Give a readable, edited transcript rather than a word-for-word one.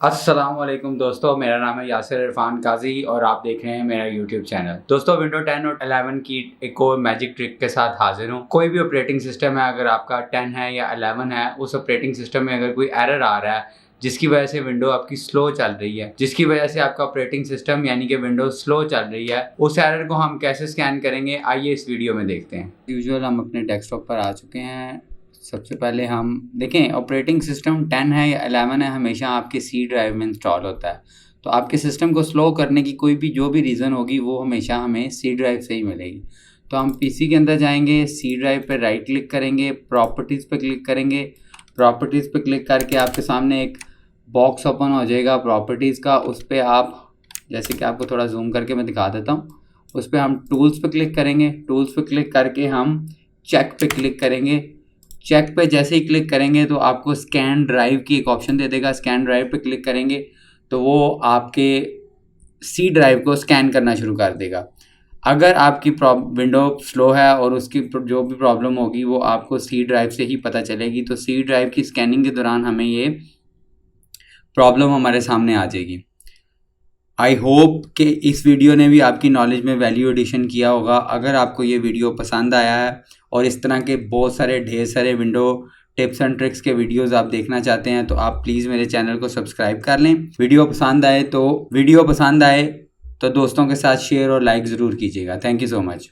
अस्सलामुअलैकुम दोस्तों, मेरा नाम है यासिर इरफान काजी और आप देख रहे हैं मेरा यूट्यूब चैनल। दोस्तों, विंडो 10 और 11 की एक और मैजिक ट्रिक के साथ हाजिर हूँ। कोई भी ऑपरेटिंग सिस्टम है, अगर आपका 10 है या 11 है, उस ऑपरेटिंग सिस्टम में अगर कोई एरर आ रहा है जिसकी वजह से विंडो आपकी स्लो चल रही है, जिसकी वजह से आपका ऑपरेटिंग सिस्टम यानी कि विंडो स्लो चल रही है, उस एरर को हम कैसे स्कैन करेंगे, आइए इस वीडियो में देखते हैं। यूजुअल हम अपने डेस्कटॉप पर आ चुके हैं। सबसे पहले हम देखें, ऑपरेटिंग सिस्टम 10 है या 11 है, हमेशा आपके सी ड्राइव में इंस्टॉल होता है। तो आपके सिस्टम को स्लो करने की कोई भी जो भी रीज़न होगी वो हमेशा हमें सी ड्राइव से ही मिलेगी। तो हम पीसी के अंदर जाएंगे, सी ड्राइव पर राइट क्लिक करेंगे, प्रॉपर्टीज़ पर क्लिक करेंगे। प्रॉपर्टीज़ पर क्लिक करके आपके सामने एक बॉक्स ओपन हो जाएगा प्रॉपर्टीज़ का। उस पर आप, जैसे कि आपको थोड़ा जूम करके मैं दिखा देता हूँ, उस पर हम टूल्स पर क्लिक करेंगे। टूल्स पर क्लिक करके हम चेक पे क्लिक करेंगे। चेक पे जैसे ही क्लिक करेंगे तो आपको स्कैन ड्राइव की एक ऑप्शन दे देगा। स्कैन ड्राइव पे क्लिक करेंगे तो वो आपके सी ड्राइव को स्कैन करना शुरू कर देगा। अगर आपकी विंडो स्लो है और उसकी जो भी प्रॉब्लम होगी वो आपको सी ड्राइव से ही पता चलेगी। तो सी ड्राइव की स्कैनिंग के दौरान हमें ये प्रॉब्लम हमारे सामने आ जाएगी। आई होप कि इस वीडियो ने भी आपकी नॉलेज में वैल्यू एडिशन किया होगा। अगर आपको ये वीडियो पसंद आया है और इस तरह के बहुत सारे ढेर सारे विंडो टिप्स एंड ट्रिक्स के वीडियोस आप देखना चाहते हैं तो आप प्लीज़ मेरे चैनल को सब्सक्राइब कर लें। वीडियो पसंद आए तो दोस्तों के साथ शेयर और लाइक ज़रूर कीजिएगा। Thank you so much.